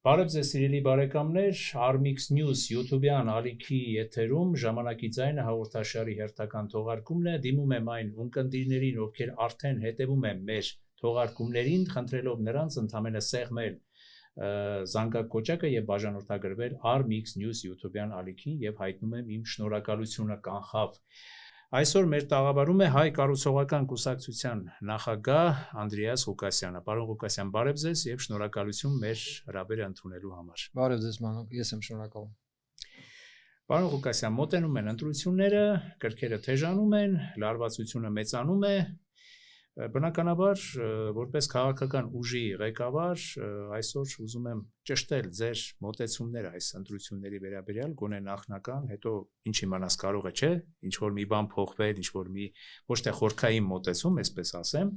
Բարև ձեզ սիրելի բարեկամներ, Armix News YouTube-յան ալիքի եթերում ժամանակի ձայնը հաղորդաշարի հերթական թողարկումն է, դիմում եմ այն ունկնդիրներին, ովքեր արդեն հետևում են մեր թողարկումներին, խնդրելով նրանց ընդամենը սեղմել զանգակոճակը եւ բաժանորդագրվել Armix News YouTube-յան ալիքին եւ հայտնում եմ իմ շնորհակալությունը կանխավ։ Այսօր մեր տաղավարում է Հայ կառուցողական կուսակցության նախագահ Անդրեաս Ղուկասյանը։ Պարոն Ղուկասյան, բարև ձեզ եւ շնորհակալություն մեր հրավերը ընդունելու համար։ Բարև ձեզ, Մանուկ, ես եմ շնորհակալ։ Պարոն Ղուկասյան, մոտենում են ընտրությունները, կրքերը թեժանում են, լարվածությունը մեծանում է։ Բնականաբար, որպես քաղաքական ուժի ղեկավար, այսօր ուզում եմ ճշտել ձեր մոտեցումները այս ընտրությունների վերաբերյալ, գոնե նախնական, հետո ինչ իմանաս կարող է, չէ, ինչ որ մի բան փոխվել, ինչ որ մի ոչ թե խորքային մոտեցում, այսպես ասեմ,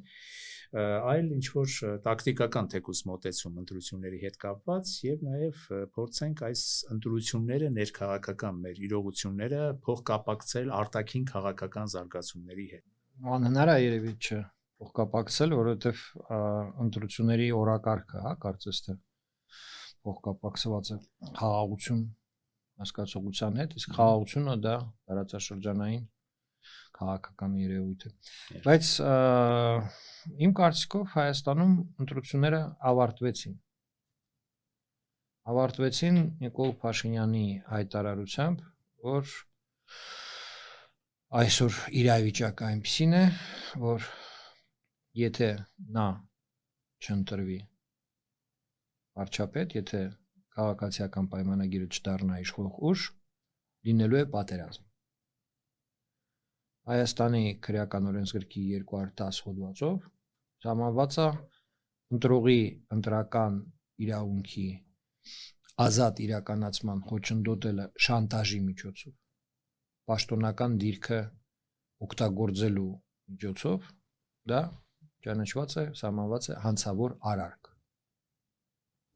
այլ ինչ որ տակտիկական թեկուզ մոտեցում ընտրությունների հետ կապված եւ նաեւ փորձենք այս ընտրությունները ներքաղաքական մեր իրողությունները փոխկապակցել արտաքին քաղաքական զարգացումների հետ։ Անհնար է երևի չէ փոխկապակցել, որովհետեւ ընտրությունների օրակարգը, հա, կարծես թե փոխկապակցված է խաղաղություն հասկացողության հետ, իսկ խաղաղությունը դա տարածաշրջանային քաղաքական երևույթ է։ Բայց իմ կարծիքով Հայաստանում ընտրությունները ավարտվեցին Նիկոլ Փաշինյանի հայտարարությամբ, որ այսօր իրավիճակը այնպիսին է, որ եթե նա չընտրվի վարչապետ, եթե քաղաքացիական պայմանագիրը չդառնա իշխող ուժ, լինելու է պատերազմ։ Հայաստանի քրեական օրենսգրքի 210 հոդվածով սահմանված է ընտրողի ընտրական իրավունքի ազատ իրականացման խոչընդոտելը շանտաժի միջոցով, պաշտոնական դիրքը օգտագործելու միջոցով, դա ճանաչված է, սահմանված է հանցավոր արարք։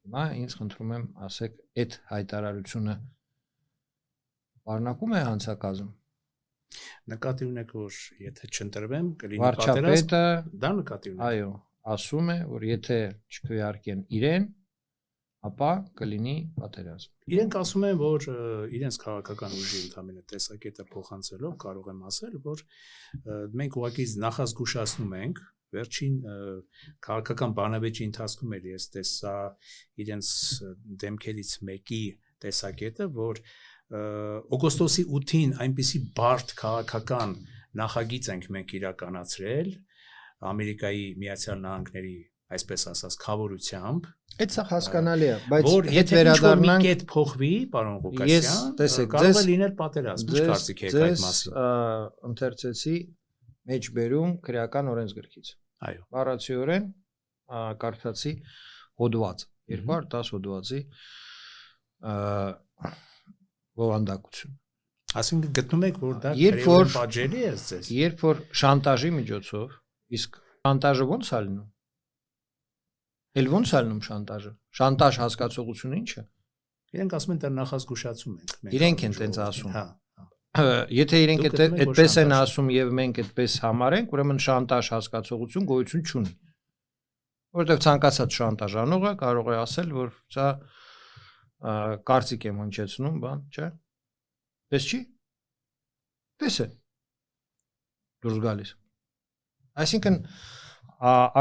Հիմա ինձ խնդրում եմ ասեք, այդ հայտարարությունը պարունակում է հանցակազմ։ Նկատի ունեք, որ եթե չընտրվեմ, կլինի պատերազմ, դա նկատի ունեք։ Այո, ասում է, որ եթե չքվեարկեն իրեն, ապա կլինի պատերազմ։ Իրենք ասում են, որ իրենց քաղաքական ուժի ընդամենը տեսակետը փոխանցելով կարող եմ ասել, որ մենք ուղղակի նախազգուշացնում ենք վերջին քաղաքական բանավեճի ընթացքում էլ ես տեսա իրենց դեմքերից մեկի տեսակետը, որ օգոստոսի 8-ին այնպիսի բարդ քաղաքական նախագիծ ենք մենք իրականացրել Ամերիկայի Միացյալ Նահանգների, այսպես ասած, խավորությամբ։ Այդ սա հասկանալի է, բայց որ եթե վերադառնանք կետ փոխվի, պարոն Ղուկասյան, կարող է լինել պատերազմ, ինչ կարծիք եք այդ մասին։ Ես ընթերցեցի մեջբերում քրեական օրենսգրքից։ Այո։ Բառացիորեն կարդացի հոդված, 210 հոդվածի բովանդակություն։ Այսինքն գտնում եք, որ դա քրեական բաժելի է ձեզ։ Երբ որ շանտաժի միջոցով, իսկ շանտաժը ո՞նց է լինում։ Էլ ո՞նց է լինում շանտաժը։ Շանտաժ հասկացողությունը ի՞նչ է։ Իրենք ասում են, դա նախազգուշացում ենք։ Իրենք են տենց ասում։ Հա։ Եթե իրենք այդպես են ասում եւ մենք այդպես համարենք, ուրեմն շանտաժ հասկացողություն գոյություն չունի։ Որովհետեւ ցանկացած շանտաժանողը կարող է ասել, որ սա կարծիք եմ հնչեցնում, բան, չէ՞։ Պես չի։ Պես է։ Դուրս գալիս։ Այսինքն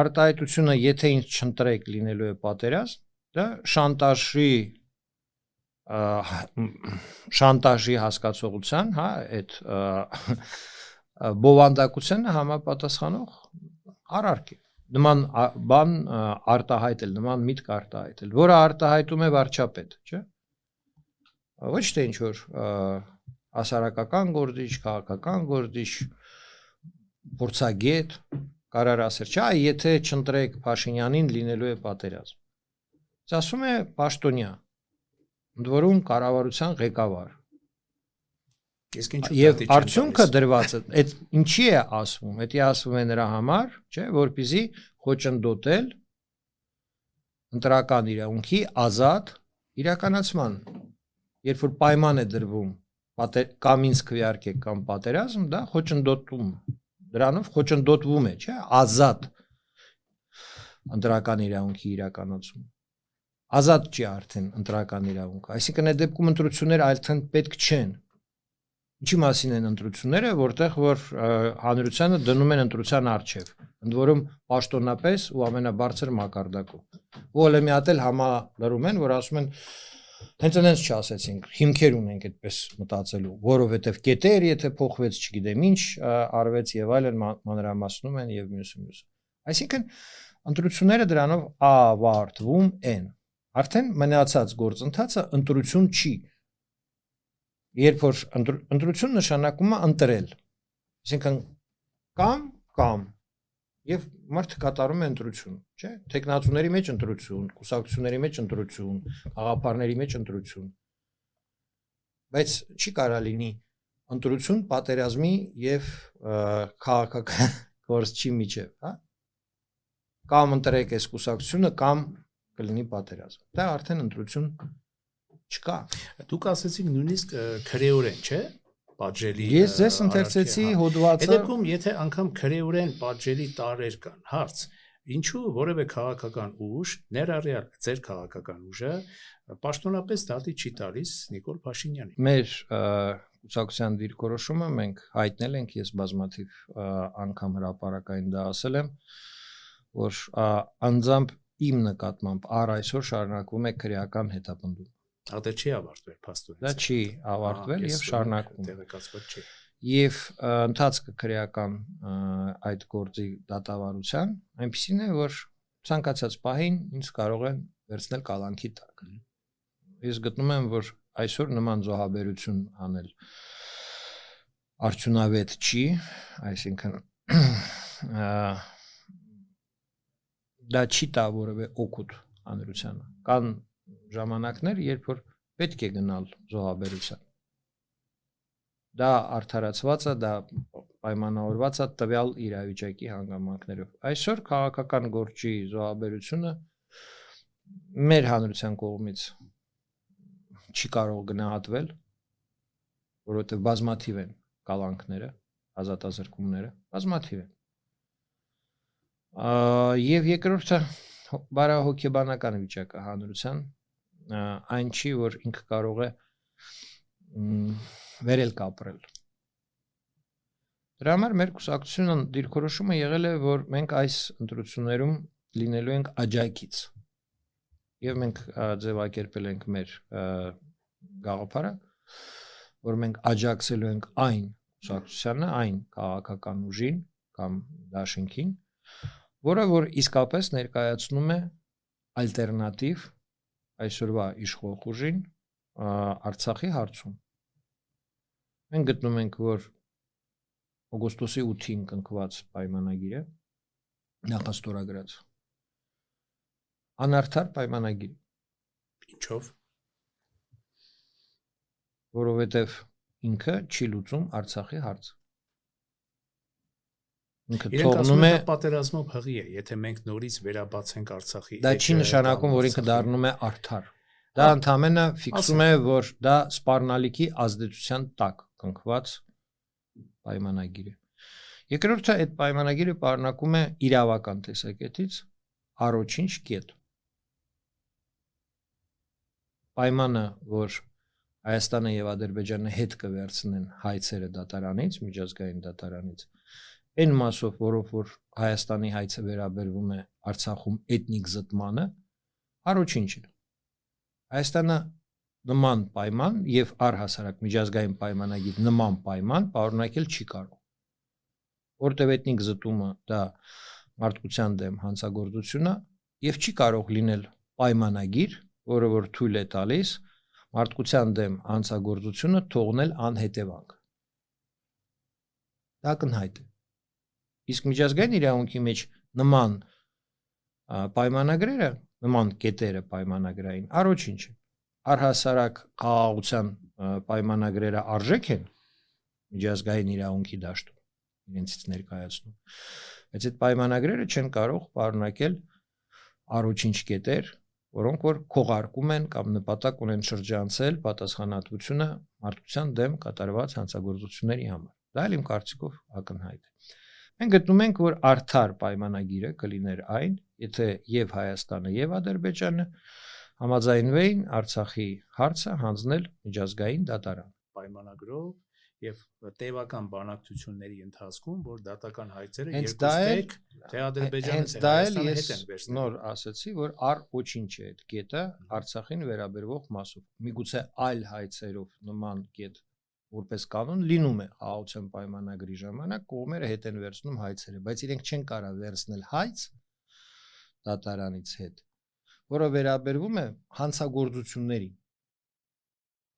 արտահայտությունը, եթե ինձ չընտրեք, լինելու է պատերազմ, դա շանտաժի հասկացողության, հա, այդ բովանդակությանը համապատասխանող արարք է։ Նման բան արտահայտել, նման միտք արտահայտել, որը արտահայտում է վարչապետ, չէ՞։ Ոչ թե ինչ որ հասարակական գործիչ, քաղաքական գործիչ, փորձագետ կարար ասել, չէ, եթե չընտրեք Փաշինյանին, լինելու է պատերազմ։ Դա ասում է պաշտոնյա, ընդ որում կառավարության ղեկավար։ Եվ արդյունքը դրված է, այդ ինչի է ասվում, դա ասվում է նրա համար, չէ, որպեսզի խոչընդոտել ընտրական իրավունքի ազատ իրականացման։ Երբ որ պայման է դրվում կամ ինձ քվեարկեք կամ պատերազմ, դա խոչընդոտում, դրանով խոչընդոտվում է, չէ, ազատ ընտրական իրավունքի իրականացում։ ազատ չի արդեն ընտրական իրավունքը, այսինքն այդ դեպքում ընտրությունները այլթեն պետք չեն։ Ինչի մասին են ընտրությունները, որտեղ որ հանրությանը դնում են ընտրության առջև, ընդ որում պաշտոնապես ու ամենաբարձր մակարդակով։ Ո՞լ է մի հատ էլ համալրում են, որ ասում են հենց այնպես չասեցինք, հիմքեր ունենք այդպես մտածելու, որովհետև կետեր, եթե փոխվեց, չգիտեմ ինչ, արվեց եւ այլն մանրամասնում են եւ մյուսը։ Այսինքն ընտրությունները դրանով ավարտվում են։ Արդեն մնացած գործընթացը ընտրություն չի։ Երբ որ ընտրություն նշանակում է ընտրել, այսինքն կամ եւ մարդը կատարում է ընտրություն, չէ՞։ Տեխնացուների մեջ ընտրություն, կուսակցությունների մեջ ընտրություն, աղափարների մեջ ընտրություն։ Բայց չի կարա լինի ընտրություն պատերազմի եւ քաղաքական գործչի միջեւ, հա։ Կամ ընտրեք այս կուսակցությունը կամ կլինի պատերազմ։ Դա արդեն ընտրություն չկա։ Դուք ասացիք նույնիսկ քրեորեն, չէ՞, պատժելի։ Ես ձեզ ընթերցեցի հոդվածը։ Դեպքում եթե անգամ քրեորեն պատժելի տարեր կան, հարց, ինչու որևէ քաղաքական ուժ, ներառյալ ձեր քաղաքական ուժը, պաշտոնապես դատի չի տալիս Նիկոլ Փաշինյանին։ Մեր կուսակցության դիրքորոշումը մենք հայտնել ենք, ես բազմաթիվ անգամ հրապարակային դա ասել եմ, որ անձամբ իմ նկատմամբ առ այսօր շարունակվում է քրեական հետապնդում։ Դա չի ավարտվել փաստորեն։ Դա չի ավարտվել եւ շարունակվում։ Տեղեկացված չի։ Եվ ընթացքը քրեական այդ գործի դատավարության այնպեսին է, որ ցանկացած պահին ինձ կարող են վերցնել կալանքի տակ։ Ես գտնում եմ, որ այսօր նման զոհաբերություն անել արդյունավետ չի, այսինքն դա չի տա որևէ օգուտ հանրությանը։ Կան ժամանակներ, երբ որ պետք է գնալ զոհաբերության։ Դա արդարացված է, դա պայմանավորված է տվյալ իրավիճակի հանգամանքներով։ Այսօր քաղաքական գործի զոհաբերությունը մեր հանրության կողմից չի կարող գնահատվել, որովհետև բազմաթիվ են կալանքները, ազատազրկումները, բազմաթիվ են։ Եվ երկրորդը բարահոգեբանական վիճակը հանրության այն չի, որ ինքը կարող է վերել կապրել։ Դրա համար մեր կուսակցությունը դիրքորոշումը եղել է, որ մենք այս ընտրություններում լինելու ենք աջակից։ Եվ մենք ձևակերպել ենք մեր գաղափարը, որ մենք աջակցելու ենք այն կուսակցությանը, այն քաղաքական ուժին կամ դաշինքին, որը որ իսկապես ներկայացնում է ալտերնատիվ այսօրվա իշխող ուժին Արցախի հարցում։ Մենք գտնում ենք, որ օգոստոսի 8-ին կնքված պայմանագիրը նախաստորագրած անարդար պայմանագիր։ Ինչով։ Որովհետև ինքը չի լուծում Արցախի հարցը։ Ինքը թողնում է պատերազմով հղի է, եթե մենք նորից վերաբացենք Արցախի։ Դա չի նշանակում, որ ինքը դառնում է արդար։ Դա ընդհանրապես ֆիքսում է, որ դա սպառնալիքի ազդեցության տակ կնքված պայմանագիր է։ Երկրորդը այդ պայմանագիրը պարունակում է իրավական տեսակետից առաջինչ կետ։ Պայմանը, որ Հայաստանը եւ Ադրբեջանը հետ կվերցնեն հայցերը դատարանից, միջազգային դատարանից, այն մասով, որով որ Հայաստանի հայցը վերաբերվում է Արցախում էթնիկ զտմանը, առաջինչ է։ Հայաստանը նման պայման եւ առհասարակ միջազգային պայմանագիր նման պայման պարունակել չի կարող։ Որտեւ էթնիկ զտումը դա մարդկության դեմ հանցագործություն է եւ չի կարող լինել պայմանագիր, որը որ թույլ է տալիս մարդկության դեմ հանցագործությունը թողնել անհետևանք։ Դա կնհայտ է։ Իսկ միջազգային իրավունքի մեջ նման պայմանագրերը, նման կետերը պայմանագրային առաջինչ է։ Առհասարակ խաղաղության պայմանագրերը արժեք են միջազգային իրավունքի դաշտում, իրենցից ներկայացնում։ Բայց այդ պայմանագրերը չեն կարող պարունակել առաջինչ կետեր, որոնք որ քողարկում են կամ նպատակ ունեն շրջանցել պատասխանատվությունը մարդկության դեմ կատարված հանցագործությունների համար։ Դա էլ իմ կարծիքով ակնհայտ է։ Մենք գտնում ենք, որ արդար պայմանագիրը կլիներ այն, եթե եւ Հայաստանը եւ Ադրբեջանը համաձայնվեին Արցախի հարցը հանձնել միջազգային դատարան պայմանագրով եւ տևական բանակցությունների ընթացքում, որ դատական հայցերը հենց երկուստեք թե Ադրբեջանը թե Հայաստանը հետ են վերցնել։ Նոր ասացի, որ առ ոչինչ է այդ կետը Արցախին վերաբերող մասով։ Միգուցե այլ հայցերով նման կետ որպես կանոն լինում է խաղաղության պայմանագրի ժամանակ կողմերը հետ են վերցնում հայցերը, բայց իրենք չեն կարող վերցնել հայց դատարանից հետ, որը վերաբերվում է հանցագործություններին։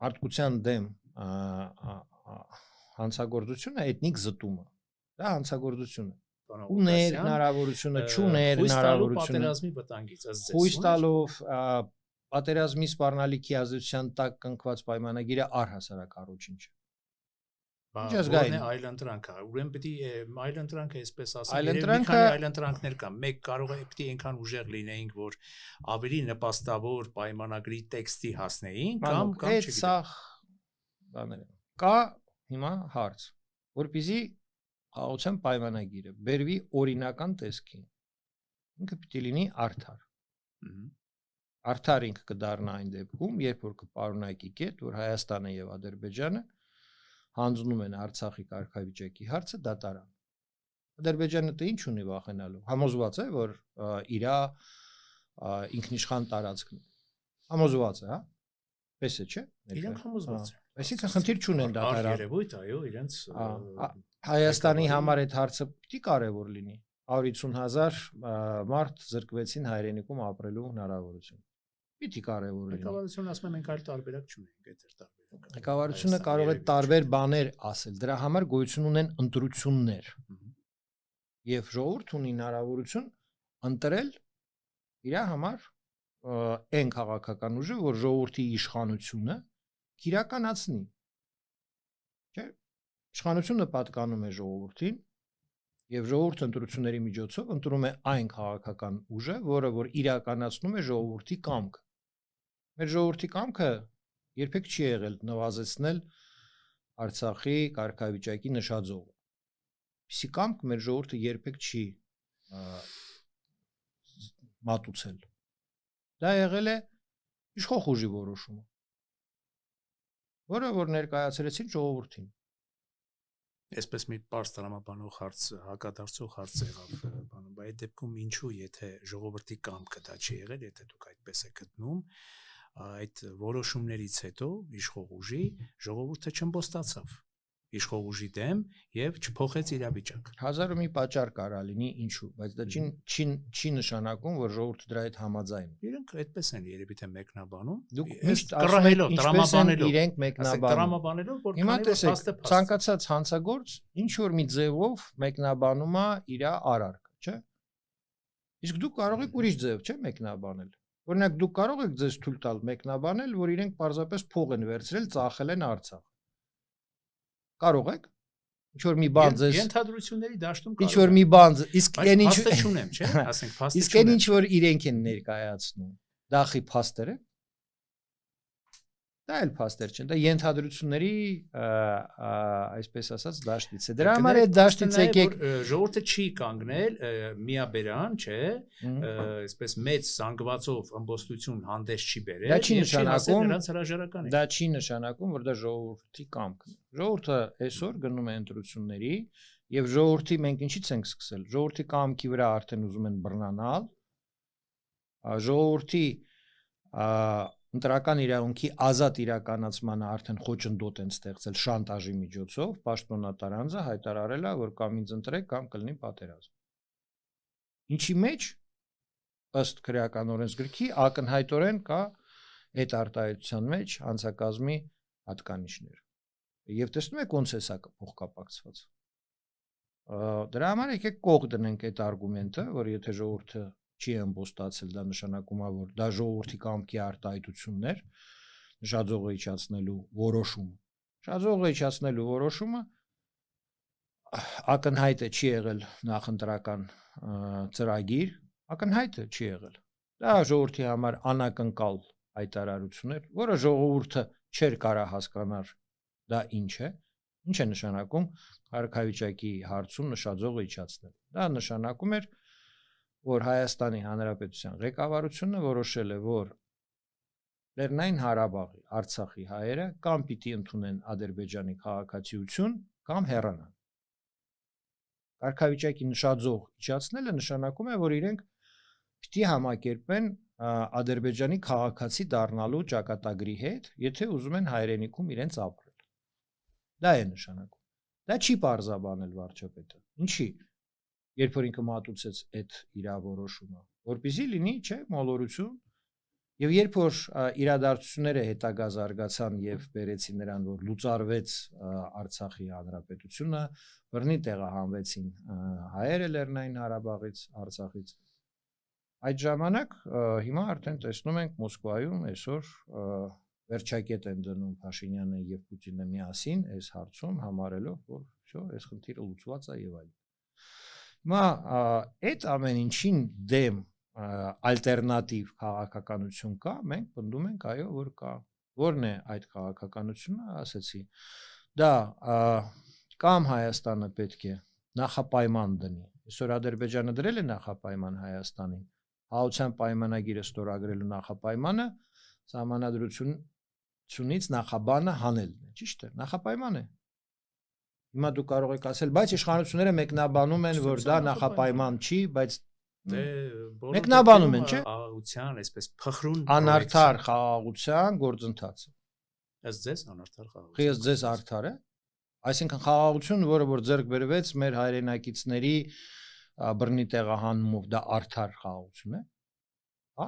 Արտգության դեմ հանցագործությունը էթնիկ զտումը, դա հանցագործություն է։ Ուներ հնարավորությունը, չուներ հնարավորությունը, պատերազմի վտանգից ըստ ձեզ։ Խույս տալով պատերազմի սպառնալիքի ազդեցության տակ կնքված պայմանագիրը առհասարակ առոչինչ է։ Միջազգային այլ ընտրանք է, ուրեմն պետք է այլ ընտրանքը այսպես ասել, մի քանի այլ ընտրանքներ կան, մեկ կարող է պետք է այնքան ուժեղ լինեինք, որ ավելի նպաստավոր պայմանագրի տեքստի հասնեին, կամ չգիտեմ։ Կա հիմա հարց, որպեսզի խաղաղության պայմանագիրը բերվի օրինական տեսքին, ինքը պետք է լինի արդար։ Արդար ինքը կդառնա այն դեպքում, երբ որ կպարունակի կետ, որ Հայաստանը եւ Ադրբեջանը հանձնում են Արցախի կարգավիճակի հարցը դատարան։ Ադրբեջանը դե ինչ ունի վախենալու։ Համոզված է, որ իրա ինքնիշխան տարածքն է։ Համոզված է, հա։ Պես է, չէ՞։ Իրենք համոզված են։ Այսինքն խնդիր չունեն դատարան։ Երևույթ, այո, իրենց Հայաստանի համար այդ հարցը պիտի կարևոր լինի։ 150,000 մարդ զրկվեցին հայրենիքում ապրելու հնարավորություն։ Պիտի կարևոր լինի։ Ղեկավարությունը ասում է մենք այլ տարբերակ չունենք, այդ է տարբերակը։ Ղեկավարությունը կարող է տարբեր բաներ ասել, դրա համար գոյություն ունեն ընտրություններ։ Եվ ժողովուրդ ունի հնարավորություն ընտրել իր համար այն քաղաքական ուժը, որ ժողովրդի իշխանությունը իրականացնի։ Չէ՞։ Իշխանությունը պատկանում է ժողովրդին, եւ ժողովուրդը ընտրությունների միջոցով ընտրում է այն քաղաքական ուժը, որը որ իրականացնում է ժողովրդի կամքը։ Մեր ժողովրդի կամքը երբեք չի եղել նվազեցնել Արցախի կարգավիճակի նշաձողը։ Իսկ կամք մեր ժողովուրդը երբեք չի մատուցել։ Դա եղել է իշխող ուժի որոշումը, որը որ ներկայացրեցին ժողովրդին։ Այսպես մի պարզ տրամաբանող հարց, հակադարձող հարց եղավ, բանում, բայց այդ դեպքում ինչու, եթե ժողովրդի կամքը դա չի եղել, եթե դուք այդպես եք գտնում, այդ որոշումներից հետո իշխող ուժի ժողովուրդը չըմբոստացավ իշխող ուժի դեմ եւ չփոխեց իրավիճակ։ Հազար ու մի պատճառ կարա լինի ինչու, բայց դա չի նշանակում, որ ժողովուրդը դրա հետ համաձայն է։ Իրենք այդպես են երևի թե մեկնաբանում։ Դուք միշտ կռահելով, տրամաբանելով, իրենք տրամաբանելով, որ հիմա տեսեք, ցանկացած հանցագործ ինչ որ մի ձևով մեկնաբանում է իր արարքը, չէ՞։ Իսկ դուք կարող եք ուրիշ ձև, չէ՞, մեկնաբանել։ Օրինակ դուք կարող եք ձեզ թույլ տալ մեկնաբանել, որ իրենք պարզապես փող են վերցրել, ծախել են Արցախ։ Կարող եք ինչ որ մի բան ձեզ ենթադրությունների դաշտում կարող ինչ որ մի բան իսկ այն ինչ չունեմ, չէ՞, ասենք փաստը չունեմ։ Իսկ այն ինչ որ իրենք են ներկայացնում, դա խի փաստեր է։ Դա էլ փաստեր չեն, դա ենթադրությունների այսպես ասած դաշտից է։ Դրա համար է դաշտից եկեք ժողովուրդը չի կանգնել միաբերան, չէ, այսպես մեծ զանգվածով ըմբոստություն հանդես չի բերել։ Դա չի նշանակում նրանց հրաժարական է։ Դա չի նշանակում, որ դա ժողովրդի կամքն է։ Ժողովուրդը այսօր գնում է ընտրությունների եւ ժողովրդի մենք ինչից ենք սկսել։ Ժողովրդի կամքի վրա արդեն ուզում են բռնանալ։ Ժողովրդի ընտրական իրավունքի ազատ իրականացմանը արդեն խոչընդոտ են ստեղծել շանտաժի միջոցով, պաշտոնատար անձը հայտարարել է, որ կամ ինձ ընտրեք, կամ կլինի պատերազմ։ Ինչի մեջ ըստ քրեական օրենսգրքի ակնհայտորեն կա այդ արտահայտության մեջ հանցակազմի հատկանիշներ։ Եվ տեսնում եք ոնց է սա փոխկապակցված։ Դրա համար եկեք կողք դնենք այդ արգումենտը, որ եթե ժողովուրդը չի ըմբոստացել, դա նշանակում է, որ դա ժողովրդի կամքի արտահայտություններ, նշաձողը իջացնելու որոշումը։ Նշաձողը իջացնելու որոշումը ակնհայտ է չի եղել նախընտրական ծրագիր, ակնհայտ է չի եղել։ Դա ժողովրդի համար անակնկալ հայտարարություն էր, որը ժողովուրդը չէր կարող հասկանալ դա ինչ է նշանակում կարգավիճակի հարցում նշաձողը իջացնել։ Դա նշանակում էր որ Հայաստանի Հանրապետության ղեկավարությունը որոշել է, որ Լեռնային Ղարաբաղի, Արցախի հայերը կամ պիտի ընդունեն Ադրբեջանի քաղաքացիություն, կամ հեռանան։ Կարգավիճակի նշաձող իջացնելը նշանակում է, որ իրենք պիտի համակերպեն Ադրբեջանի քաղաքացի դառնալու ճակատագրի հետ, եթե ուզում են հայրենիքում իրենց ապրել։ Դա է նշանակում։ Դա չի պարզաբանել վարչապետը։ Ինչի՞։ Երբ որ ինքը մատուցեց այդ իրավորոշումը, որպեսզի լինի, չէ, մոլորություն, եւ երբ որ իրադարձությունները հետագա զարգացան եւ բերեցին նրան, որ լուծարվեց Արցախի հանրապետությունը, բռնի տեղահանվեցին հայերը Լեռնային Ղարաբաղից, Արցախից, այդ ժամանակ հիմա արդեն տեսնում ենք Մոսկվայում այսօր վերջակետ են դնում Փաշինյանը եւ Պուտինը միասին այս հարցում, համարելով, որ всё, այս խնդիրը լուծված է եւ այլն։ Հիմա այդ ամեն ինչին դեմ ալտերնատիվ քաղաքականություն կա, մենք պնդում ենք, այո, որ կա։ Որն է այդ քաղաքականությունը, ասեցի։ Դա կամ Հայաստանը պետք է նախապայման դնի։ Այսօր Ադրբեջանը դրել է նախապայման Հայաստանին։ Հաղորդության պայմանագիրը ստորագրելու նախապայմանը սահմանադրությունից նախաբանը հանելն է, ճիշտ է, նախապայման է։ Հիմա դու կարող եք ասել, բայց իշխանությունները մեկնաբանում են, որ դա նախապայման չի, բայց մեկնաբանում են, չէ՞։ Խաղաղության, այսպես փխրուն անարդար խաղաղության գործընթացը։ Ըստ ձեզ անարդար խաղաղություն։ Ըստ ձեզ արդար է։ Այսինքն խաղաղություն, որը որ ձեռք բերվեց մեր հայրենակիցների բռնի տեղահանումով, դա արդար խաղաղություն է։ Հա։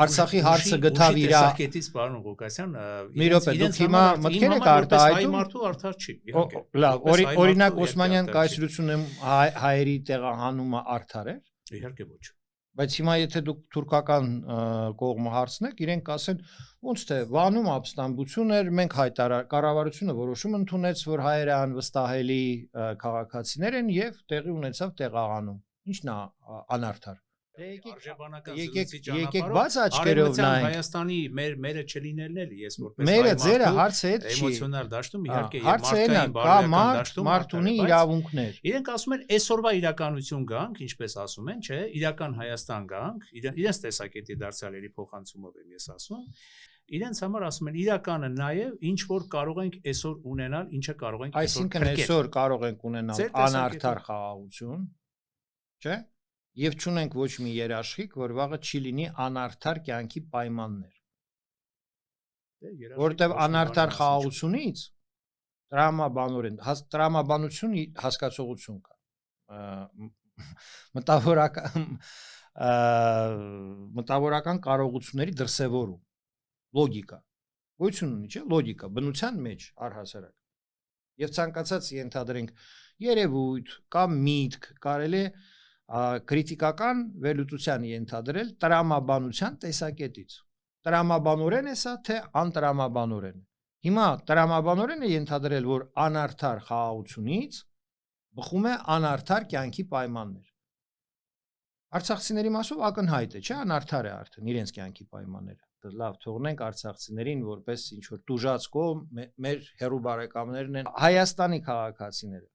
Արցախի հարցը գտավ իր տեսակետից, պարոն Ղուկասյան, մի րոպե, դուք հիմա մտքեր եք արտահայտում։ Մարդու արդար չի։ Լավ, օրինակ Օսմանյան կայսրությունում հայերի տեղահանումը արդար է։ Իհարկե ոչ։ Բայց հիմա եթե դուք թուրքական կողմը հարցնեք, իրենք կասեն, ոնց թե Վանում ապստամբություն էր, մենք կառավարությունը որոշում ընդունեց, որ հայերը անվստահելի քաղաքացիներ են եւ տեղի ունեցավ տեղահանում։ Ինչն է անարդար։ Եկեք բաց աչքերով նայենք։ Հայաստանի մերը չլինելն էլի, ես որպես մերը ձերը հարցը այդ չի։ Էմոցիոնալ դաշտում իհարկե եւ մարդկային բարոյական դաշտում մարդ ունի իրավունքներ։ Իրենք ասում են այսօրվա իրականություն գանք, ինչպես ասում են, չէ, իրական Հայաստան գանք, իրենց տեսակետի դարձյալերի փոխանցումով եմ ես ասում։ Իրենց համար ասում են իրականը նաեւ ինչ որ կարող ենք այսօր ունենալ, ինչը կարող ենք այսօր։ Այսինքն այսօր կարող ենք ունենալ անարդար խաղաղություն, չէ՞։ Եվ չունենք ոչ մի երաշխիք, որ վաղը չի լինի անարդար կյանքի պայմաններ։ Որտեւ անարդար խաղաղությունից տրամաբանություն հասկացողություն կա։ Մտավորական կարողությունների դրսևորում, լոգիկա։ Գոյություն ունի, չէ՞, լոգիկա, բնության մեջ առհասարակ։ Եվ ցանկացած ենթադրենք երևույթ կամ միտք կարելի է քրիտիկական վերլուծության ենթադրել տրամաբանության տեսակետից։ Տրամաբանորեն է սա, թե անտրամաբանորեն։ Հիմա տրամաբանորեն է ենթադրել, որ անարդար խաղաղությունից բխում է անարդար կյանքի պայմաններ։ Արցախցիների մասով ակնհայտ է, չէ՞, անարդար է արդեն իրենց կյանքի պայմանները։ Լավ, թողնենք արցախցիներին որպես ինչ որ տուժած կողմ, մեր հերու բարեկամներն են Հայաստանի քաղաքացիները։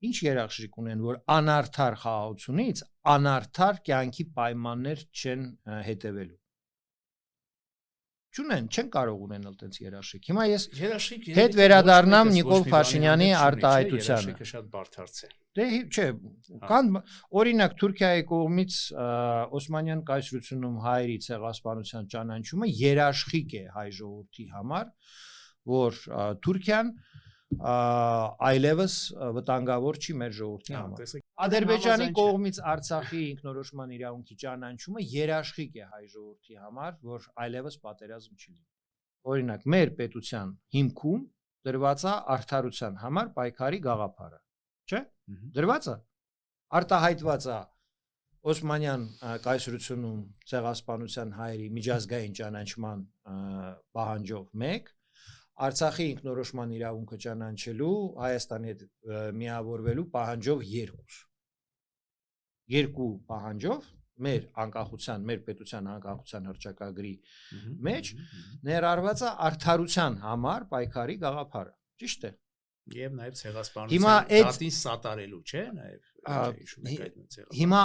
Ինչ երաշխիք ունեն, որ անարդար խաղաղությունից անարդար կյանքի պայմաններ չեն հետևելու։ Չեն կարող ունենալ այդպես երաշխիք։ Հիմա ես հետ վերադառնամ Նիկոլ Փաշինյանի արտահայտությանը։ Երաշխիքը շատ բարդ հարց է։ Դե չէ, կան օրինակ Թուրքիայի կողմից Օսմանյան կայսրությունում հայերի ցեղասպանության ճանաչումը երաշխիք է հայ ժողովրդի համար, որ Թուրքիան այլևս վտանգավոր չի մեր ժողովրդի համար։ Ադրբեջանի կողմից Արցախի ինքնորոշման իրավունքի ճանաչումը երաշխիք է հայ ժողովրդի համար, որ այլևս պատերազմ չի լինի։ Օրինակ, մեր պետության հիմքում դրված է արդարության համար պայքարի գաղափարը, չէ՞։ Դրված է, արտահայտված է Օսմանյան կայսրությունում ցեղասպանության հայերի միջազգային ճանաչման պահանջով 1, Արցախի ինքնորոշման իրավունքը ճանաչելու Հայաստանի հետ միավորվելու պահանջով 2։ Երկու պահանջով մեր անկախության, մեր պետության անկախության հռչակագրի մեջ ներառված է արդարության համար պայքարի գաղափարը, ճիշտ է։ Եվ նաև ցեղասպանության դատին սատարելու, չէ՞, նաև հիշում եք այդ ցեղասպանությունը։ Հիմա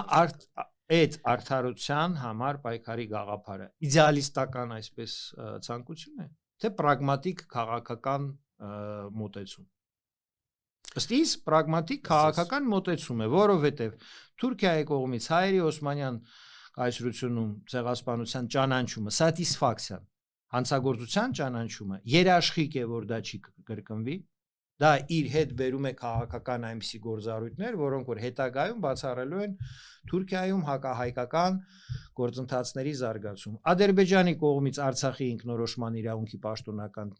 այդ արդարության համար պայքարի գաղափարը իդեալիստական այսպես ցանկություն է, թե պրագմատիկ քաղաքական մոտեցում։ Ըստ իս պրագմատիկ քաղաքական մոտեցում է, որովհետև Թուրքիայի կողմից հայերի Օսմանյան կայսրությունում ցեղասպանության ճանաչումը, սատիսֆակցիան, հանցագործության ճանաչումը երաշխիք է, որ դա չի կրկնվի, դա իր հետ բերում է քաղաքական այնպիսի գործառույթներ, որոնք որ հետագայում բացառելու են Թուրքիայում հակահայկական գործընթացների զարգացում։ Ադրբեջանի կողմից Արցախի ինքնորոշման իրավունքի պաշտոնական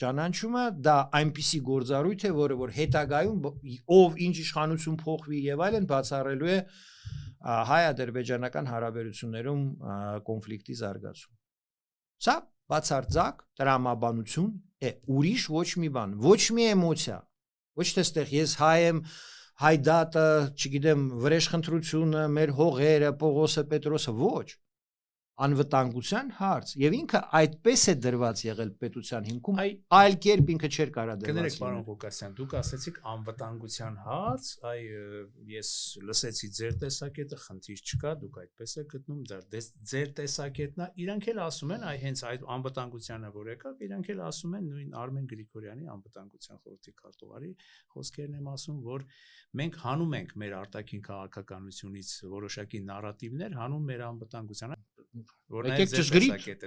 ճանաչումը դա այնպիսի գործառույթ է, որը որ հետագայում ով ինչ իշխանություն փոխվի եւ այլն բացառելու է հայ-ադրբեջանական հարաբերություններում կոնֆլիկտի զարգացում։ Սա բացարձակ տրամաբանություն է, ուրիշ ոչ մի բան, ոչ մի էմոցիա, ոչ թե ստեղ ես հայ եմ, հայ դատը, չգիտեմ, վրեժխնդրությունը, մեր հողերը, Պողոսը, Պետրոսը, ոչ, անվտանգության հարց, եւ ինքը այդպես է դրված եղել պետության հիմքում, այլ կերպ ինքը չէր կարա դրված։ Կներեք, պարոն Ղուկասյան, դուք ասացիք անվտանգության հարց, ես լսեցի ձեր տեսակետը, խնդիր չկա, դուք այդպես եք գտնում, ձեր տեսակետն է, իրանք էլ ասում են, հենց այդ անվտանգությանը որ եկավ, իրանք էլ ասում են նույն Արմեն Գրիգորյանի անվտանգության խորհրդի քարտուղարի խոսքերն եմ ասում, որ մենք հանում ենք մեր արտաքին քաղաքականությունից որոշակի նարատիվներ, հանում մեր անվտանգությանը, Եկեք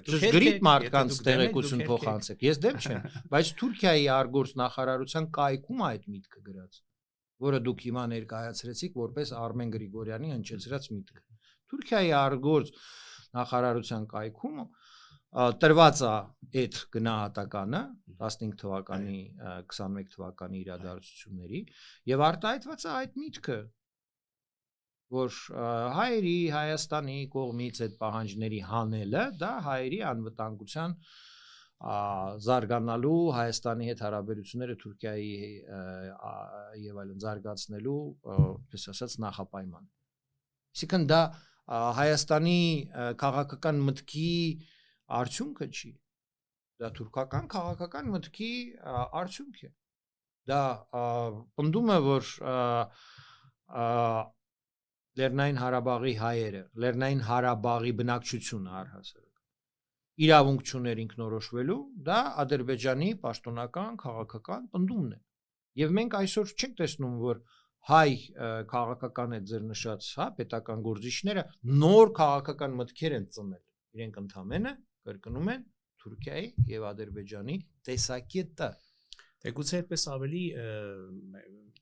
ճշգրիտ մարդկանց տեղեկություն փոխանցեք։ Ես դեմ չեմ, բայց Թուրքիայի արգործ նախարարության կայքում այդ միտքը գրած, որը դուք հիմա ներկայացրեցիք որպես Արմեն Գրիգորյանի հնչեցրած միտք։ Թուրքիայի արգործ նախարարության կայքում տրված է այդ գնահատականը 15 թվականի 21 թվականի իրադարձությունների եւ արտահայտված է այդ միտքը, որ հայերի Հայաստանի կողմից այդ պահանջների հանելը դա հայերի անվտանգության զարգանալու Հայաստանի հետ հարաբերությունները Թուրքիայի եւ այլն զարգացնելու, այսպես ասած, նախապայման։ Այսինքն դա Հայաստանի քաղաքական մտքի արդյունքը չի, դա թուրքական քաղաքական մտքի արդյունք է։ Դա պնդում է, որ Լեռնային Հարաբաղի հայերը, Լեռնային Հարաբաղի բնակչությունը առհասարակ իրավունք չուներ ինքնորոշվելու, դա Ադրբեջանի պաշտոնական քաղաքական պնդումն է։ Եվ մենք այսօր չենք տեսնում, որ հայ քաղաքական այդ ձեր նշած, պետական գործիչները նոր քաղաքական մտքեր են ծնել։ Իրենք ընդամենը կրկնում են Թուրքիայի եւ Ադրբեջանի տեսակետը։ Գուցե այդպես ավելի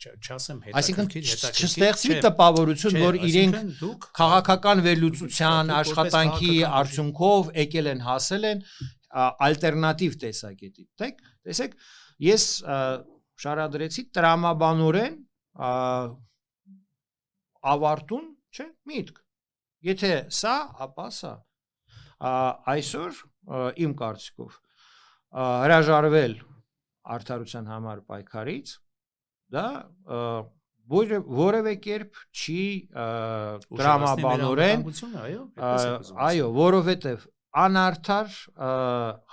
չասեմ հետաքրքիր, չստեղծվի տպավորություն, որ իրենք քաղաքական վերլուծության աշխատանքի արդյունքով եկել են հասել են ալտերնատիվ տեսակետի։ Տեսեք, ես շարադրեցի տրամաբանորեն ավարտուն, չէ՞, միտք։ Եթե սա, ապա սա։ Այսօր իմ կարծիքով հրաժարվել արդարության համար պայքարից դա որևէ կերպ չի տրամաբանորեն, այո, որովհետև անարդար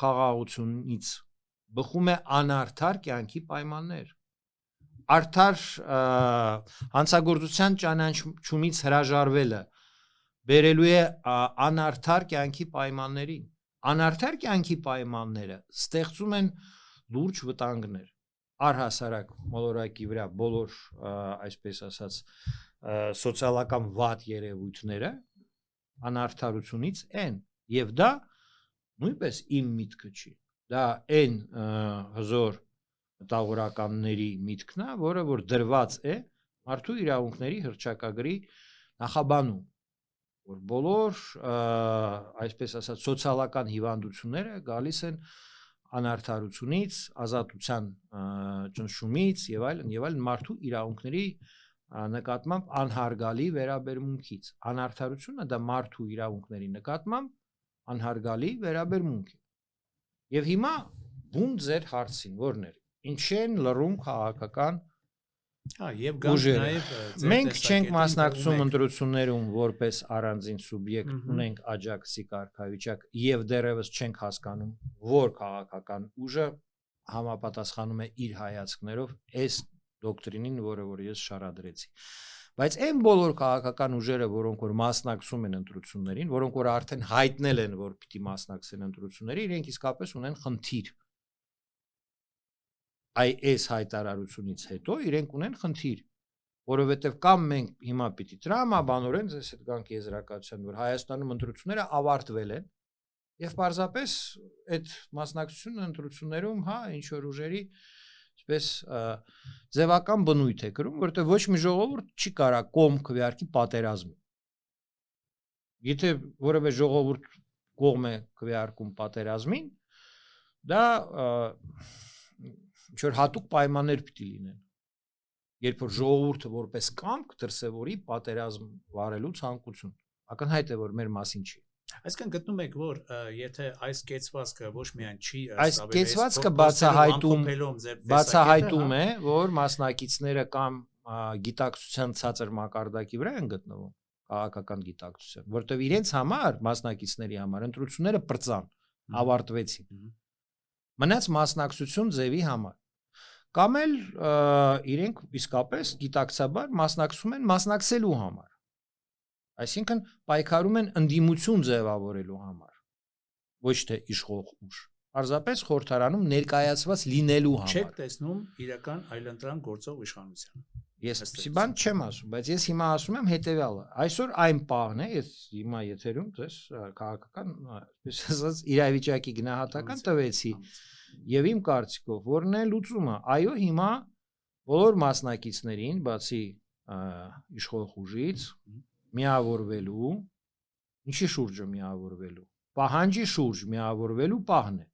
խաղաղությունից բխում է անարդար կյանքի պայմաններ, արդար հանցագործության ճանաչումից հրաժարվելը բերելու է անարդար կյանքի պայմաններին, անարդար կյանքի պայմանները ստեղծում են լուրջ վտանգներ, առհասարակ մոլորակի վրա բոլոր, այսպես ասած, սոցիալական վատ երևույթները անարդարությունից են, եւ դա նույնպես իմ միտքը չի, դա այն հզոր մտավորականների միտքն է, որը որ դրված է մարդու իրավունքների հռչակագրի նախաբանում, որ բոլոր, այսպես ասած, սոցիալական հիվանդությունները գալիս են անարդարությունից, ազատության ճնշումից եւ այլն մարդու իրավունքների նկատմամբ անհարգալի վերաբերմունքից։ Անարդարությունը դա մարդու իրավունքների նկատմամբ անհարգալի վերաբերմունք է։ Եվ հիմա բուն ձեր հարցին, որն էր, ինչ են լռում քաղաքական ուժերը։ Մենք չենք մասնակցում ընտրություններում որպես առանձին սուբյեկտ, ունենք աջակցի կարգավիճակ եւ դեռևս չենք հասկանում, որ քաղաքական ուժը համապատասխանում է իր հայացքներով այս դոկտրինին, որը որ ես շարադրեցի։ Բայց այն բոլոր քաղաքական ուժերը, որոնք որ մասնակցում են ընտրություններին, որոնք որ արդեն հայտնել են, որ պիտի մասնակցեն ընտրությունների, իրենք իսկապես ունեն խնդիր։ Այս հայտարարությունից հետո իրենք ունեն խնդիր, որովհետև կամ մենք հիմա պիտի տրամաբանորեն ձեզ հետ գանք եզրակացության, որ Հայաստանում ընտրությունները ավարտվել են, եւ պարզապես այդ մասնակցությունը ընտրություններում, հա, ինչ որ ուժերի այսպես ձևական բնույթ է կրում, որովհետև ոչ մի ժողովուրդ չի կարա կողմ քվեարկի պատերազմի։ Եթե որևէ ժողովուրդ կողմ է քվեարկում պատերազմին, դա ինչ որ հատուկ պայմաններ պիտի լինեն։ Երբ որ ժողովուրդը որպես կամք դրսևորի պատերազմ վարելու ցանկություն, ակնհայտ է, որ մեր մասին չի։ Այսինքն գտնում եք, որ եթե այս կեցվածքը ոչ միայն չի այս կեցվածքը բացահայտում է, որ մասնակիցները կամ գիտակցության ցածր մակարդակի վրա են գտնվում, քաղաքական գիտակցության, որտեղ իրենց համար, մասնակիցների համար ընտրությունները բրծան, ավարտվեցին։ Մնաց մասնակցություն ձևի համար։ Կամ էլ իրենք իսկապես գիտակցաբար մասնակցում են մասնակցելու համար։ Այսինքն պայքարում են ընդդիմություն ձևավորելու համար, ոչ թե իշխող ուժ։ Պարզապես խորհրդարանում ներկայացված լինելու համար։ Չեք տեսնում իրական այլընտրանք գործող իշխանությանը։ Ես այսպեսի բան չեմ ասում, բայց ես հիմա ասում եմ հետեւյալը։ Այսօր այն պահն է, ես հիմա եթերում ձեզ քաղաքական, այսպես ասած, իրավիճակի գնահատական տվեցի, եւ իմ կարծիքով, որն է լուծումը։ Այո, հիմա բոլոր մասնակիցներին, բացի իշխող ուժից, միավորվելու, ինչի շուրջը միավորվելու, պահանջի շուրջ միավորվելու պահն է։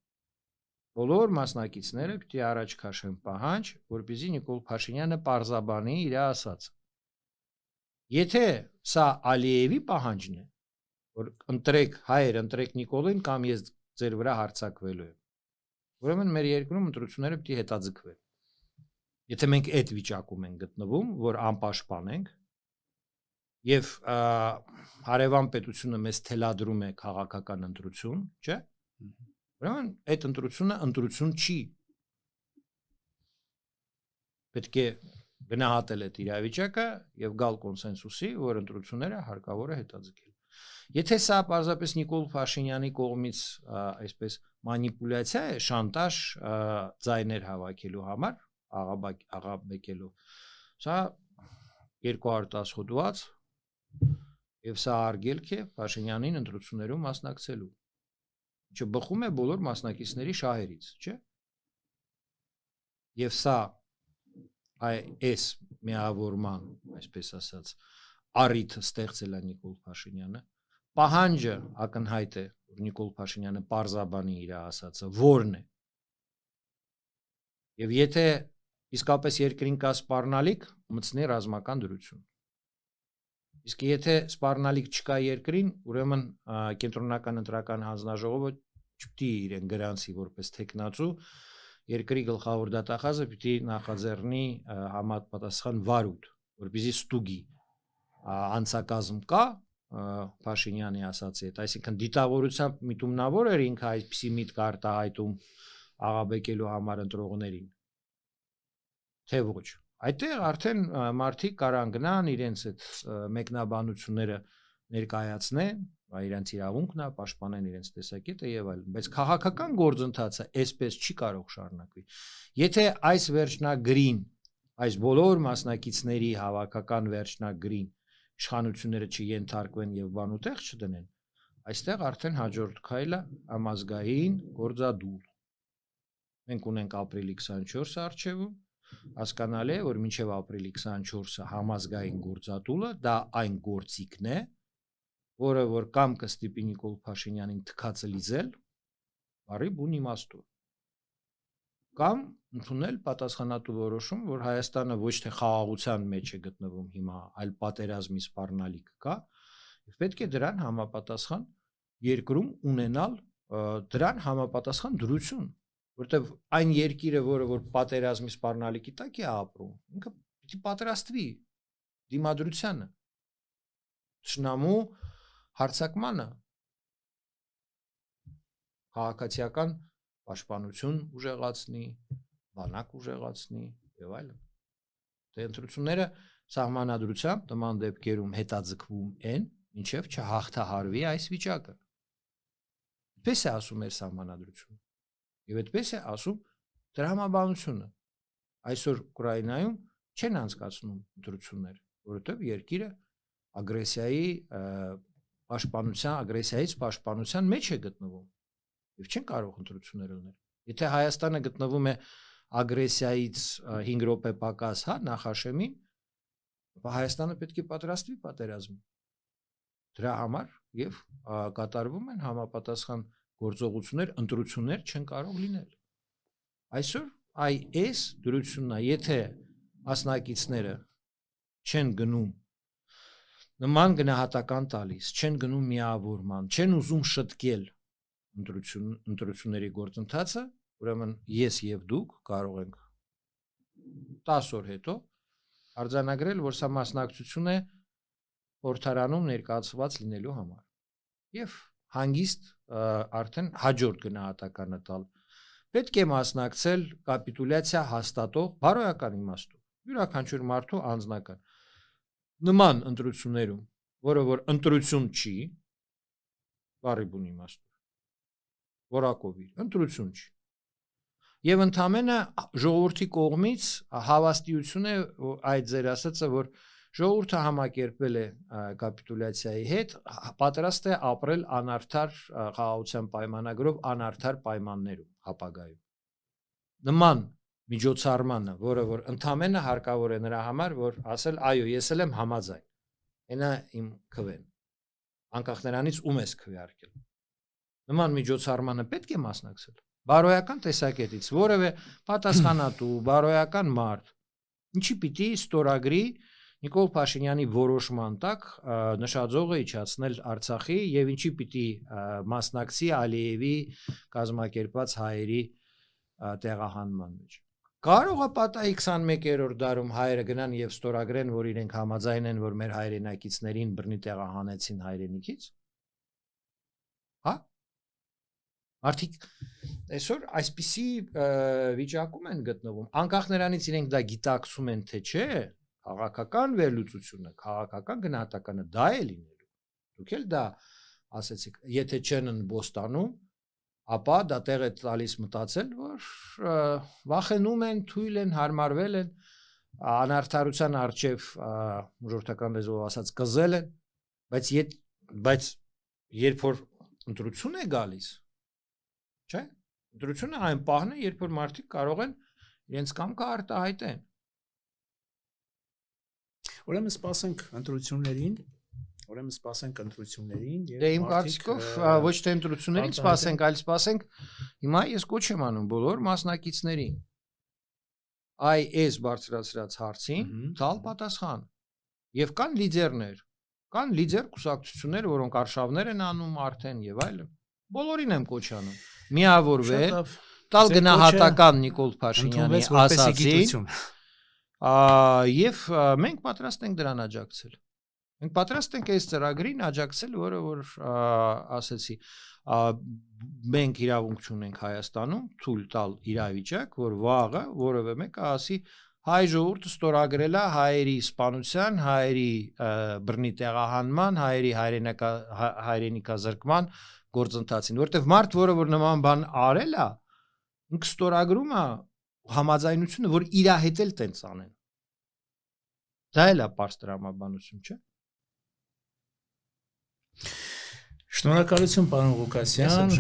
Բոլոր մասնակիցները պիտի առաջ քաշեն պահանջ, որպեսզի Նիկոլ Փաշինյանը պարզաբանի իր ասածը։ Եթե սա Ալիևի պահանջն է, որ ընտրեք հայեր, ընտրեք Նիկոլին կամ ես ձեր վրա հարձակվելու եմ, ուրեմն մեր երկրում ընտրությունները պիտի հետաձգվեն։ Եթե մենք այդ վիճակում ենք գտնվում, որ անպաշտպան ենք, եւ հարևան պետությունը մեզ թելադրում է քաղաքական ընտրություն, չէ՞։ Ուրեմն այդ ընտրությունը ընտրություն չի։ Պետք է գնահատել այդ իրավիճակը եւ գալ կոնսենսուսի, որ ընտրությունները հարկավոր է հետաձգել։ Եթե սա պարզապես Նիկոլ Փաշինյանի կողմից այսպես մանիպուլյացիա է, շանտաժ ձայներ հավաքելու համար, աղաբեկելու, սա 210 հոդված եւ սա արգելք է Փաշինյանին ընտրություններում մասնակցելու, ինչը բխում է բոլոր մասնակիցների շահերից, չէ՞։ Եվ սա այս միավորման, այսպես ասած, առիթը ստեղծել է Նիկոլ Փաշինյանը, պահանջը ակնհայտ է, որ Նիկոլ Փաշինյանը պարզաբանի իր ասածը, որն է։ Եվ եթե իսկապես երկրին կա սպառնալիք, մտցնի ռազմական դրություն։ Իսկ եթե սպառնալիք չկա երկրին, ուրեմն կենտրոնական ընտրական հանձնաժողովը չպիտի իրեն գրանցի որպես տեխնացու, երկրի գլխավոր դատախազը պիտի նախաձեռնի համապատասխան վարույթ, որպեսզի ստուգի անցակազմ կա Փաշինյանի ասացի հետ, այսինքն դիտավորությամբ միտումնավոր էր ինքը այսպիսի միտք արտահայտում աղաբեկելու համար ընտրողներին, թե ոչ։ Այդտեղ արդեն մարդիկ կարան գնան իրենց այդ մեկնաբանությունները ներկայացնեն, իրենց իրավունքն է, պաշտպանեն իրենց տեսակետը եւ այլն, բայց քաղաքական գործընթացը այսպես չի կարող շարունակվի։ Եթե այս վերջնագրին, այս բոլոր մասնակիցների հավաքական վերջնագրին իշխանությունները չենթարկվեն եւ բանուտեղ չդնեն, այստեղ արդեն հաջորդ քայլը համազգային գործադուլ։ Մենք ունենք ապրիլի 24-ը առջևում, հասկանալի է, որ մինչև ապրիլի 24-ը համազգային գործադուլը դա այն գործիքն է, որը որ կամ կստիպի Նիկոլ Փաշինյանին թքածը լիզել, բարի բուն իմաստով, կամ ընդունել պատասխանատու որոշում, որ Հայաստանը ոչ թե խաղաղության մեջ է գտնվում հիմա, այլ պատերազմի սպառնալիք կա, եւ պետք է դրան համապատասխան երկրում ունենալ դրան համապատասխան դրություն, որտեվ այն երկիրը, որը որ պատերազմի սպառնալիքի տակ է ապրում, ինքը պիտի պատրաստվի դիմադրությանը, ճշնամու հարձակմանը, քաղաքացիական պաշտպանություն ուժեղացնի, բանակ ուժեղացնի եւ այլն։ Դե ընտրությունները Սահմանադրությամբ նման դեպքերում հետաձգվում են, մինչև չհաղթահարվի այս վիճակը։ Այդպես է ասում մեր սահմանադրությունը։ Եվ այդպես է ասում տրամաբանությունը։ Այսօր Ուկրաինայում չեն անցկացնում ընտրություններ, որովհետև երկիրը ագրեսիայից պաշտպանության մեջ է գտնվում եւ չեն կարող ընտրություններ ունենալ։ Եթե Հայաստանը գտնվում է ագրեսիայից 5 րոպե պակաս, նախաշեմին, ապա Հայաստանը պետք է պատրաստվի պատերազմի։ Դրա համար եւ կատարվում են համապատասխան գործողություններ, ընտրություններ չեն կարող լինել։ Այսօր այս դրությունն է, եթե մասնակիցները չեն գնում նման գնահատական տալիս, չեն գնում միավորման, չեն ուզում շտկել ընտրությունների գործընթացը, ուրեմն ես եւ դուք կարող ենք 10 օր հետո արձանագրել, որ սա մասնակցություն է խորհրդարանում ներկայացված լինելու համար եւ հանգիստ արդեն հաջորդ գնահատականը տալ։ Պետք է մասնակցել կապիտուլյացիա հաստատող բարոյական իմաստով, յուրաքանչյուր մարդու անձնական նման ընտրություններում, որը որ ընտրություն չի, բարի բուն իմաստով, որակովիր, ընտրություն չի։ Եվ ընդամենը ժողովրդի կողմից հավաստիություն է այդ ձեր ասածը, որ ժողովուրդը համակերպել է կապիտուլյացիայի հետ, պատրաստ է ապրել անարդար խաղաղության պայմանագրով, անարդար պայմաններում ապագայում։ Նման միջոցառմանը, որը որ ընդամենը հարկավոր է նրա համար, որ ասել, այո, ես էլ եմ համաձայն։ Այնա իմ քվեն։ Անկախ նրանից ում ես քվեարկել։ Նման միջոցառմանը պետք է մասնակցել։ Բարոյական տեսակետից, որևէ պատասխանատու, բարոյական մարդ, ինչի պիտի ստորագրի Նիկոլ Փաշինյանի որոշման տակ նշաձողը իջացնել Արցախի եւ ինչի պիտի մասնակցի Ալիևի կազմակերպած հայերի տեղահանման մեջ։ Կարող է պատահի 21-րդ դարում հայերը գնան եւ ստորագրեն, որ իրենք համաձայն են, որ մեր հայրենակիցներին բռնի տեղահանեցին հայրենիքից։ Հա? Մարդիկ այսօր այսպիսի վիճակում են գտնվում, անկախ նրանից իրենք դա գիտակցում են թե չէ, քաղաքական վերլուծությունը, քաղաքական գնահատականը դա է լինելու։ Դուք էլ դա ասեցիք, եթե չեն Բոստանում, ապա դա տեղ է տալիս մտածել, որ վախենում են, թույլ են, հարմարվել են, անարդարության առջև ժողովրդական լեզվով ասած կզել են, բայց երբ որ ընտրություն է գալիս, չէ՞։ Ընտրությունը այն պահն է, երբ որ մարդիկ կարող են իրենց կամքը արտահայտեն։ Ուրեմն սպասենք ընտրություններին եւ դե իմ կարծիքով ոչ թե ընտրություններից սպասենք, այլ սպասենք հիմա ես կոչ եմ անում բոլոր մասնակիցներին այս բարձրացրած հարցին տալ պատասխան։ Եւ կան լիդերներ, կան լիդեր կուսակցություններ, որոնք արշավներ են անում արդեն եւ այլն։ Բոլորին եմ կոչ անում միավորվել, տալ գնահատական Նիկոլ Փաշինյանի ասածին, եւ մենք պատրաստ ենք դրան աջակցել։ Մենք պատրաստ ենք այս ծրագրին աջակցել, որը որ ասեցի, մենք իրավունք չունենք Հայաստանում թույլ տալ իրավիճակ, որ վաղը որևէ մեկը ասի հայ ժողովուրդը ստորագրել է հայերի սպանության, հայերի բռնի տեղահանման, հայերի հայրենիքազրկման գործընթացին, որտեղ մարդ, որը որ նման բան արել է, ինքը ստորագրում է համաձայնությունը, որ իր հետ էլ տենց անեն։ Դա էլ է պարզ տրամաբանություն, չէ՞։ Շնորհակալություն պարոն Ղուկասյան,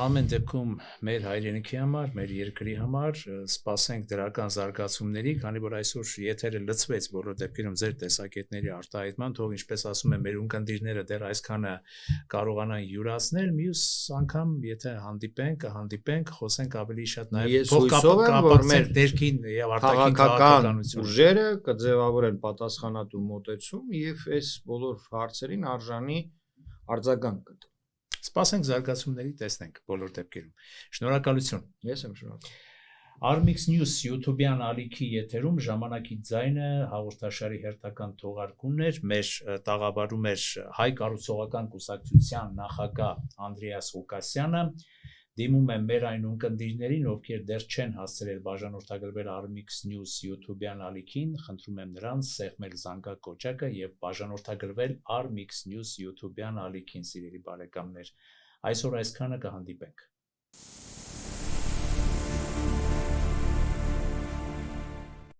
ամեն դեպքում մեր հայրենիքի համար, մեր երկրի համար սպասենք դրական զարգացումների, քանի որ այսօր եթերը լցվեց բոլոր դեպքերում ձեր տեսակետների արտահայտման, թող ինչպես ասում են մեր ունկնդիրները դեռ այսքանը կարողանան յուրացնել, մյուս անգամ եթե հանդիպենք, խոսենք ավելի շատ նաև փոխկապակցել դերքին եւ արտաքին քաղաքականություն։ Ուժերը կձևավորեն պատասխանատու մոտեցում եւ այս բոլոր հարցերին արժանի արձագանք կտա։ Սպասենք զարգացումների, տեսնենք բոլոր դեպքերում։ Շնորհակալություն։ Ես եմ շնորհակալ։ Armix News YouTube-յան ալիքի եթերում ժամանակի ձայնը հաղորդաշարի հերթական թողարկումն էր, մեր տաղավարում էր հայ կառուցողական կուսակցության նախագահ Անդրեաս Ղուկասյանը, Դիմում եմ մեր այն ունկնդիրներին, ովքեր դեռ չեն հասցրել բաժանորդագրվել Armix News YouTube-յան ալիքին, խնդրում եմ նրանց սեղմել զանգակ կոճակը եւ բաժանորդագրվել Armix News YouTube-յան ալիքին, սիրելի բարեկամներ։ Այսօր այսքանը, կհանդիպենք։